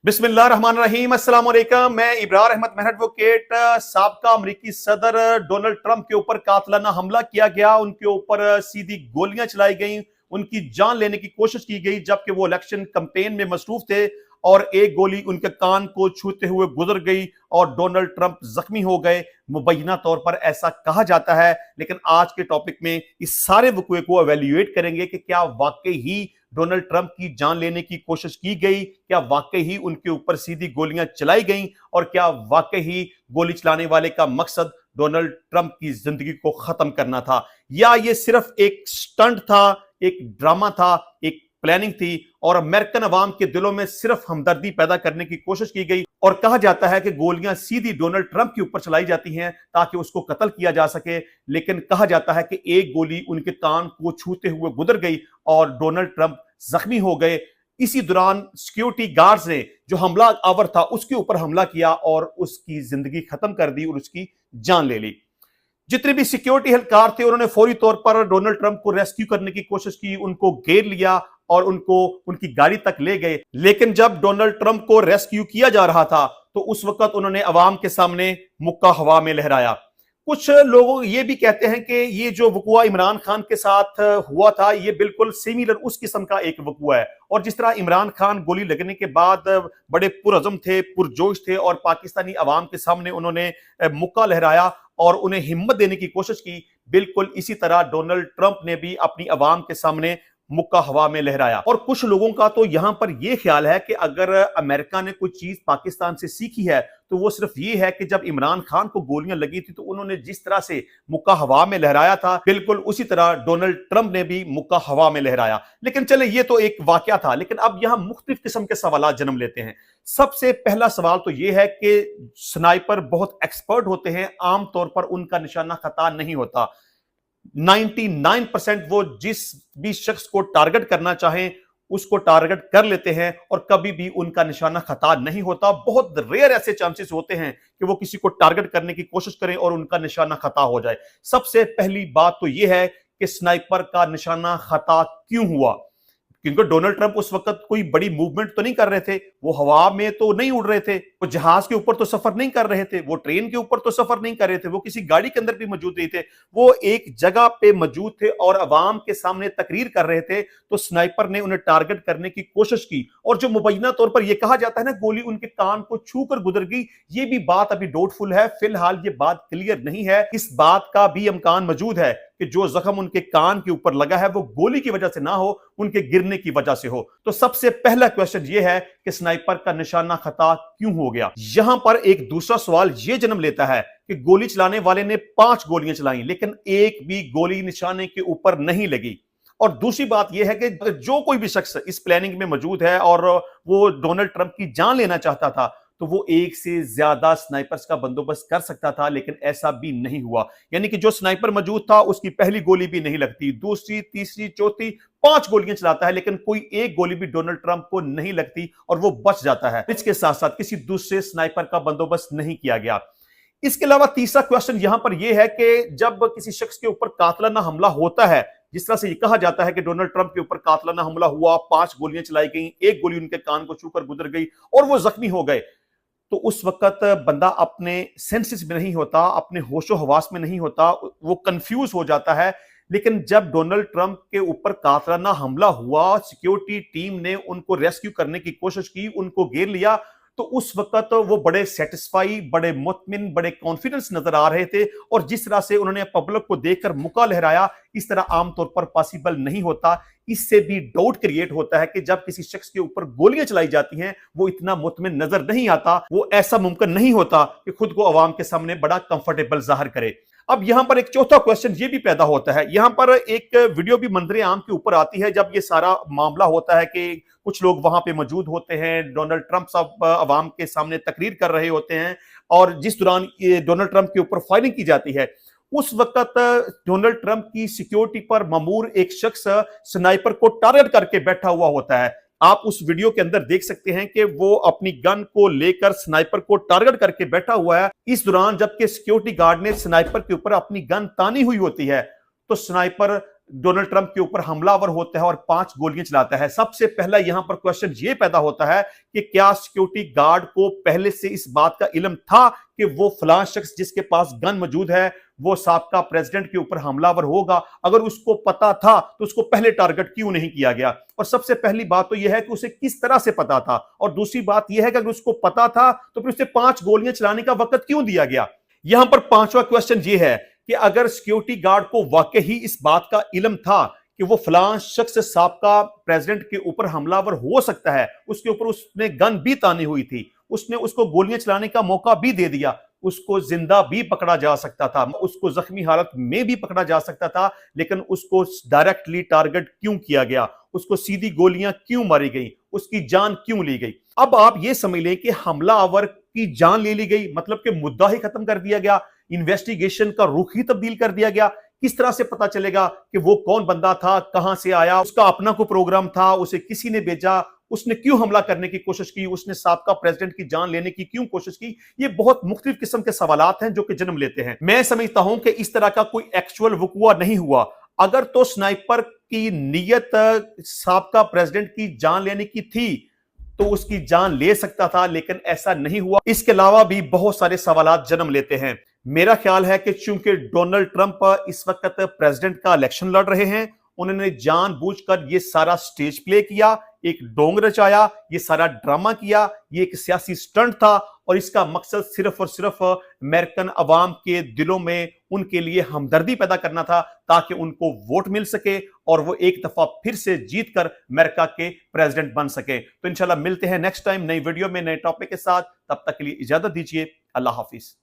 बिस्मिल्लाहिर्रहमानिर्रहीम, अस्सलाम वालेकुम। मैं इब्रार अहमद मेहर एडवोकेट। साबका अमरीकी सदर डोनाल्ड ट्रंप के ऊपर कातलाना हमला किया गया, उनके ऊपर सीधी गोलियां चलाई गई, उनकी जान लेने की कोशिश की गई जबकि वो इलेक्शन कैंपेन में मसरूफ थे और एक गोली उनके कान को छूते हुए गुजर गई और डोनाल्ड ट्रंप जख्मी हो गए। मुबैना तौर पर ऐसा कहा जाता है, लेकिन आज के टॉपिक में इस सारे वक़्वे को एवेल्युएट करेंगे कि क्या वाकई ही डोनाल्ड ट्रंप की जान लेने की कोशिश की गई, क्या वाकई ही उनके ऊपर सीधी गोलियां चलाई गईं और क्या वाकई ही गोली चलाने वाले का मकसद डोनाल्ड ट्रंप की जिंदगी को खत्म करना था, या ये सिर्फ एक स्टंट था, एक ड्रामा था, एक प्लानिंग थी और अमेरिकन अवाम के दिलों में सिर्फ हमदर्दी पैदा करने की कोशिश की गई। और कहा जाता है कि गोलियां सीधी डोनाल्ड ट्रंप के ऊपर चलाई जाती हैं ताकि उसको कत्ल किया जा सके, लेकिन कहा जाता है कि एक गोली उनके कान को छूते हुए गुजर गई और डोनाल्ड ट्रंप जख्मी हो गए। इसी दौरान सिक्योरिटी गार्ड्स ने जो हमला आवर था उसके ऊपर हमला किया और उसकी जिंदगी खत्म कर दी और उसकी जान ले ली। जितने भी सिक्योरिटी एहलकार थे उन्होंने फौरी तौर पर डोनाल्ड ट्रंप को रेस्क्यू करने की कोशिश की, उनको घेर लिया और उनको उनकी गाड़ी तक ले गए। लेकिन जब डोनाल्ड ट्रंप को रेस्क्यू किया जा रहा था तो उस वक्त उन्होंने अवाम के सामने मुक्का हवा में लहराया। कुछ लोग ये भी कहते हैं कि ये जो वक़ुआ इमरान खान के साथ हुआ था ये बिल्कुल सिमिलर उस किस्म का एक वक़ुआ है। और जिस तरह इमरान खान गोली लगने के बाद बड़े पुरअज़म थे, पुरजोश थे और पाकिस्तानी अवाम के सामने उन्होंने मुक्का लहराया और उन्हें हिम्मत देने की कोशिश की, बिल्कुल इसी तरह डोनाल्ड ट्रंप ने भी अपनी अवाम के सामने मुक्का हवा में लहराया। और कुछ लोगों का तो यहां पर यह ख्याल है कि अगर अमेरिका ने कोई चीज पाकिस्तान से सीखी है तो वो सिर्फ ये है कि जब इमरान खान को गोलियां लगी थी तो उन्होंने जिस तरह से मुक्का हवा में लहराया था, बिल्कुल उसी तरह डोनाल्ड ट्रंप ने भी मुक्का हवा में लहराया। लेकिन चले ये तो एक वाकया था, लेकिन अब यहां मुख्तलिफ किस्म के सवाल जन्म लेते हैं। सबसे पहला सवाल तो यह है कि स्नाइपर बहुत एक्सपर्ट होते हैं, आमतौर पर उनका निशाना खता नहीं होता। 99% वो जिस भी शख्स को टारगेट करना चाहें उसको टारगेट कर लेते हैं और कभी भी उनका निशाना खता नहीं होता। बहुत रेयर ऐसे चांसेस होते हैं कि वो किसी को टारगेट करने की कोशिश करें और उनका निशाना खता हो जाए। सबसे पहली बात तो यह है कि स्नाइपर का निशाना खता क्यों हुआ, क्योंकि डोनाल्ड ट्रंप उस वक्त कोई बड़ी मूवमेंट तो नहीं कर रहे थे, वो हवा में तो नहीं उड़ रहे थे, वो जहाज के ऊपर तो सफर नहीं कर रहे थे, वो ट्रेन के ऊपर तो सफर नहीं कर रहे थे, वो किसी गाड़ी के अंदर भी मौजूद नहीं थे, वो एक जगह पे मौजूद थे और अवाम के सामने तकरीर कर रहे थे। तो स्नाइपर ने उन्हें टारगेट करने की कोशिश की और जो मुबैना तौर पर यह कहा जाता है ना गोली उनके कान को छू कर गुजर गई, ये भी बात अभी डाउटफुल है। फिलहाल ये बात क्लियर नहीं है। इस बात का भी इम्कान मौजूद है कि जो जख्म उनके कान के ऊपर लगा है वो गोली की वजह से ना हो, उनके गिरने की वजह से हो। तो सबसे पहला क्वेश्चन ये है कि स्नाइपर का निशाना खता क्यों हो गया। यहां पर एक दूसरा सवाल यह जन्म लेता है कि गोली चलाने वाले ने 5 गोलियां चलाई लेकिन एक भी गोली निशाने के ऊपर नहीं लगी। और दूसरी बात यह है कि जो कोई भी शख्स इस प्लानिंग में मौजूद है और वो डोनाल्ड ट्रंप की जान लेना चाहता था तो वो एक से ज्यादा स्नाइपर्स का बंदोबस्त कर सकता था, लेकिन ऐसा भी नहीं हुआ। यानी कि जो स्नाइपर मौजूद था उसकी पहली गोली भी नहीं लगती, दूसरी, तीसरी, चौथी, 5 गोलियां चलाता है लेकिन कोई एक गोली भी डोनाल्ड ट्रंप को नहीं लगती और वो बच जाता है। इसके साथ साथ किसी दूसरे स्नाइपर का बंदोबस्त नहीं किया गया। इसके अलावा तीसरा क्वेश्चन यहां पर यह है कि जब किसी शख्स के ऊपर कातलाना हमला होता है, जिस तरह से यह कहा जाता है कि डोनाल्ड ट्रंप के ऊपर कातलाना हमला हुआ, 5 गोलियां चलाई गई, एक गोली उनके कान को छूकर गुजर गई और वो जख्मी हो गए, तो उस वक्त बंदा अपने सेंसेस में नहीं होता, अपने होशो हवास में नहीं होता, वो कंफ्यूज हो जाता है। लेकिन जब डोनाल्ड ट्रंप के ऊपर कातलाना हमला हुआ, सिक्योरिटी टीम ने उनको रेस्क्यू करने की कोशिश की, उनको घेर लिया, तो उस वक्त वो बड़े सेटिस्फाई, बड़े मुतमिन, बड़े कॉन्फिडेंस नजर आ रहे थे। और जिस तरह से उन्होंने पब्लिक को देखकर मुक्का लहराया, इस तरह आमतौर पर पॉसिबल नहीं होता। इससे भी डाउट क्रिएट होता है कि जब किसी शख्स के ऊपर गोलियां चलाई जाती हैं वो इतना मुतमिन नजर नहीं आता, वो ऐसा मुमकिन नहीं होता कि खुद को अवाम के सामने बड़ा कंफर्टेबल जाहिर करे। अब यहां पर एक चौथा क्वेश्चन ये भी पैदा होता है। यहां पर एक वीडियो भी मंजर आम के ऊपर आती है जब ये सारा मामला होता है कि कुछ लोग वहां पे मौजूद होते हैं, डोनाल्ड ट्रंप साहब अवाम के सामने तकरीर कर रहे होते हैं और जिस दौरान ये डोनाल्ड ट्रंप के ऊपर फायरिंग की जाती है उस वक्त डोनाल्ड ट्रंप की सिक्योरिटी पर मामूर एक शख्स स्नाइपर को टारगेट करके बैठा हुआ होता है। आप उस वीडियो के अंदर देख सकते हैं कि वो अपनी गन को लेकर स्नाइपर को टारगेट करके बैठा हुआ है। इस दौरान जबकि सिक्योरिटी गार्ड ने स्नाइपर के ऊपर अपनी गन तानी हुई होती है तो स्नाइपर डोनाल्ड ट्रंप के ऊपर हमलावर होता है और 5 गोलियां चलाता है। सबसे पहला यहां पर क्वेश्चन यह पैदा होता है कि क्या सिक्योरिटी गार्ड को पहले से इस बात का इल्म था कि वो फलां शख्स जिसके पास गन मौजूद है वो साबका प्रेसिडेंट के ऊपर हमलावर होगा? अगर उसको पता था तो उसको पहले टारगेट क्यों नहीं किया गया? और सबसे पहली बात तो यह है कि उसे किस तरह से पता था, और दूसरी बात यह है कि अगर उसको पता था तो फिर उसे 5 गोलियां चलाने का वक्त क्यों दिया गया? यहां पर पांचवा क्वेश्चन यह है कि अगर सिक्योरिटी गार्ड को वाकई ही इस बात का इल्म था कि वो फलां शख्स साबका प्रेसिडेंट के ऊपर हमलावर हो सकता है, उसके ऊपर उसने गन भी तानी हुई थी, उसने उसको गोलियां चलाने का मौका भी दे दिया, उसको जिंदा भी पकड़ा जा सकता था, उसको जख्मी हालत में भी पकड़ा जा सकता था, लेकिन उसको डायरेक्टली टारगेट क्यों किया गया? उसको सीधी गोलियां क्यों मारी गई? उसकी जान क्यों ली गई? अब आप ये समझ लें कि हमलावर की जान ले ली गई, मतलब कि मुद्दा ही खत्म कर दिया गया, इन्वेस्टिगेशन का रुख ही तब्दील कर दिया गया। किस तरह से पता चलेगा कि वो कौन बंदा था, कहां से आया, उसका अपना कोई प्रोग्राम था, उसे किसी ने भेजा, उसने क्यों हमला करने की कोशिश की, उसने साबका प्रेसिडेंट की जान लेने की क्यों कोशिश की? ये बहुत मुख्तलिफ किस्म के सवालात हैं जो कि जन्म लेते हैं। मैं समझता हूं कि इस तरह का कोई एक्चुअल वकुआ नहीं हुआ। अगर तो स्नाइपर की नीयत साबका प्रेसिडेंट की जान लेने की थी तो उसकी जान ले सकता था, लेकिन ऐसा नहीं हुआ। इसके अलावा भी बहुत सारे सवालात जन्म लेते हैं। मेरा ख्याल है कि चूंकि डोनाल्ड ट्रंप इस वक्त प्रेसिडेंट का इलेक्शन लड़ रहे हैं, उन्होंने जानबूझकर ये सारा स्टेज प्ले किया, एक ढोंग रचाया, ये सारा ड्रामा किया, ये एक सियासी स्टंट था, और इसका मकसद सिर्फ और सिर्फ अमेरिकन अवाम के दिलों में उनके लिए हमदर्दी पैदा करना था, ताकि उनको वोट मिल सके और वो एक दफा फिर से जीतकर अमेरिका के प्रेसिडेंट बन सके। तो इंशाल्लाह मिलते हैं नेक्स्ट टाइम नई वीडियो में नए टॉपिक के साथ। तब तक के लिए इजाजत दीजिए। अल्लाह हाफिज।